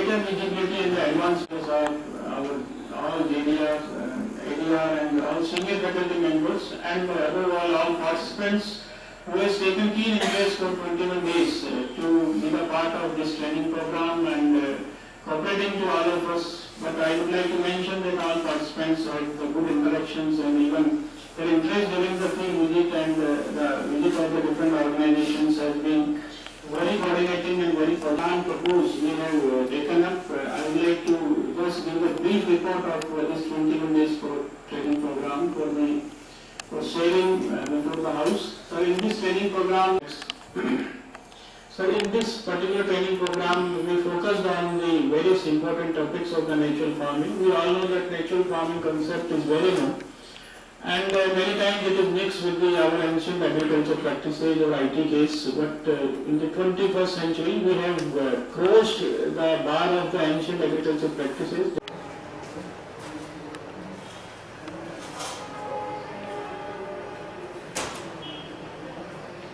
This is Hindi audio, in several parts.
greater visibility in the advanced of our all JDR, ADR and all senior faculty members and above all participants who has taken keen interest for 21 days to be a part of this training program and cooperating to all of us. But I would like to mention that all participants had good interactions and even their interest during the field visit and the visit of the different organizations has been very coordinating and very program proposed we have taken up. I would like to just give a brief report of this 21 days for training program for sharing before the house. So in this training program, so in this particular training program, we focused on the various important topics of the natural farming. We all know that natural farming concept is very new. And many times it is mixed with our ancient agriculture practices or ITKs, but in the 21st century we have crossed the bar of the ancient agriculture practices.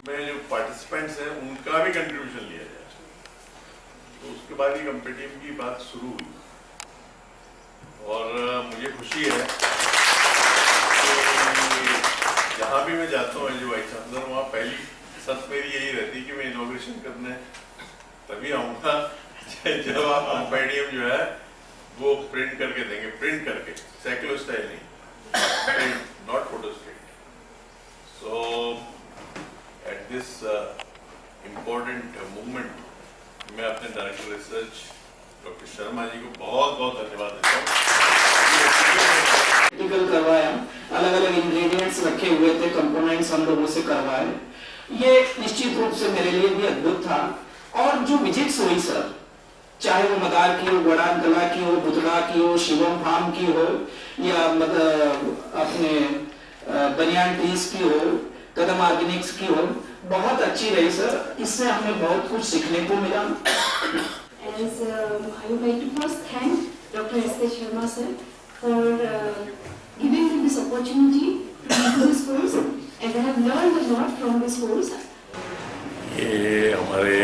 में जो पार्टिसिपेंट्स हैं उनका भी कंट्रीब्यूशन लिया जाए, तो उसके बाद ही कॉम्पिटिटिव की बात शुरू हुई और मुझे खुशी है जहाँ भी मैं जाता हूँ जो वाइस चांसलर वहाँ पहली शर्त मेरी यही रहती है कि मैं इनॉग्रेशन करने तभी आऊँगा जब आप कॉम्पेडियम जो है वो प्रिंट करके देंगे, प्रिंट करके, सेकुलर स्टाइल नहीं, not photo state. So at this important movement मैं अपने director research doctor Sharma ji को बहुत बहुत धन्यवाद देता हूँ. करवाया, अलग अलग इंग्रेडिएंट्स रखे हुए थे, कंपोनेंट्स हम लोगों से करवाए. ये निश्चित रूप से मेरे लिए भी अद्भुत था. और जो विजिट्स हुई सर, चाहे वो मदार की हो, वड़ान कला की हो, बुतड़ा की हो, शिवम फार्म की हो या अपने बनियान ट्रीज की हो, कदम ऑर्गेनिक्स की हो, बहुत अच्छी रही सर. इससे हमें बहुत कुछ सीखने को मिला. As I would like to first thank Dr. S.K. Sharma sir for giving me this opportunity to do this course, and I have learned a lot from this course. ये हमारे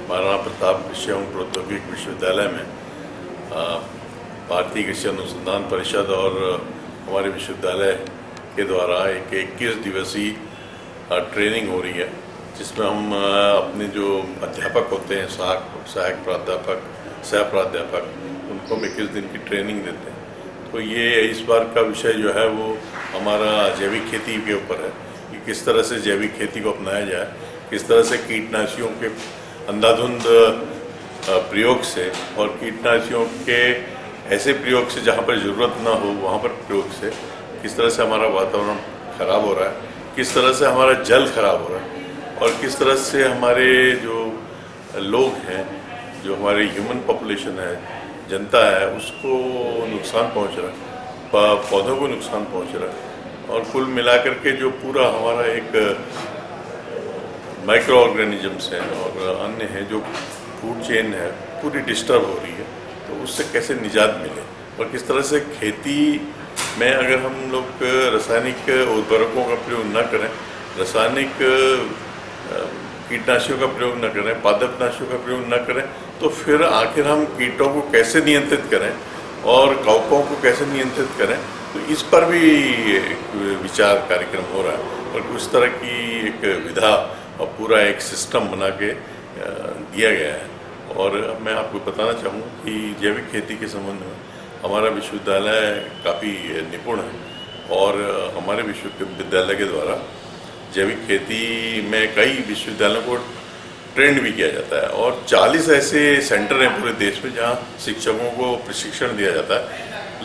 महाराणा प्रताप कृषि एवं प्रौद्योगिक विश्वविद्यालय में भारतीय कृषि अनुसंधान परिषद और हमारे विश्वविद्यालय के द्वारा एक 21 दिवसीय ट्रेनिंग हो रही है, जिसमें हम अपने जो अध्यापक होते हैं, सहायक प्राध्यापक, सह प्राध्यापक, उनको 21 दिन की ट्रेनिंग देते हैं. तो ये इस बार का विषय जो है वो हमारा जैविक खेती के ऊपर है कि किस तरह से जैविक खेती को अपनाया जाए, किस तरह से कीटनाशियों के अंधाधुंध प्रयोग से और कीटनाशियों के ऐसे प्रयोग से जहाँ पर ज़रूरत ना हो वहाँ पर प्रयोग से किस तरह से हमारा वातावरण ख़राब हो रहा है, किस तरह से हमारा जल खराब हो रहा है और किस तरह से हमारे जो लोग हैं, जो हमारे ह्यूमन पॉपुलेशन है, जनता है, उसको नुकसान पहुंच रहा है, पौधों को नुकसान पहुंच रहा है. और कुल मिलाकर के जो पूरा हमारा एक माइक्रो ऑर्गेनिजम्स हैं और अन्य हैं, जो फूड चेन है पूरी डिस्टर्ब हो रही है. तो उससे कैसे निजात मिले और किस तरह से खेती में अगर हम लोग रासायनिक उर्वरकों का प्रयोग न करें, रासायनिक कीटनाशियों का प्रयोग न करें, पादपनाशियों का प्रयोग न करें, तो फिर आखिर हम कीटों को कैसे नियंत्रित करें और कवकों को कैसे नियंत्रित करें. तो इस पर भी एक विचार कार्यक्रम हो रहा है और उस तरह की एक विधा और पूरा एक सिस्टम बना के दिया गया है. और मैं आपको बताना चाहूँ कि जैविक खेती के संबंध में हमारा विश्वविद्यालय काफ़ी निपुण है और हमारे विश्वविद्यालय के द्वारा जैविक खेती में कई विश्वविद्यालयों को ट्रेंड भी किया जाता है और 40 ऐसे सेंटर हैं पूरे देश में जहाँ शिक्षकों को प्रशिक्षण दिया जाता है.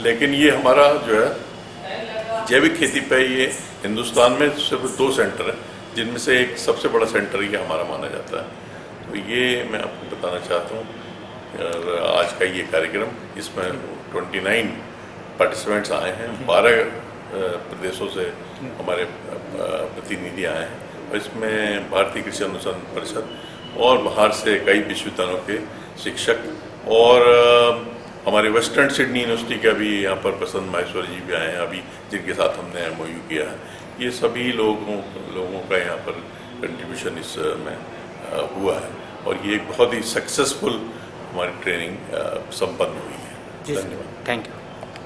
लेकिन ये हमारा जो है जैविक खेती पे ये हिंदुस्तान में सिर्फ 2 सेंटर हैं, जिनमें से एक सबसे बड़ा सेंटर ये हमारा माना जाता है. तो ये मैं आपको बताना चाहता हूँ. आज का ये कार्यक्रम, इसमें 29 पार्टिसिपेंट्स आए हैं, 12 प्रदेशों से हमारे प्रतिनिधि आए हैं और इसमें भारतीय कृषि अनुसंधान परिषद और बाहर से कई विश्वविद्यालयों के शिक्षक और हमारे वेस्टर्न सिडनी यूनिवर्सिटी का भी यहाँ पर प्रसन्न माहेश्वर जी भी आए हैं अभी, जिनके साथ हमने MOU किया है. ये सभी लोगों का यहाँ पर कंट्रीब्यूशन इसमें हुआ है और ये एक बहुत ही सक्सेसफुल हमारी ट्रेनिंग संपन्न हुई है। जी सर, धन्यवाद। Thank you.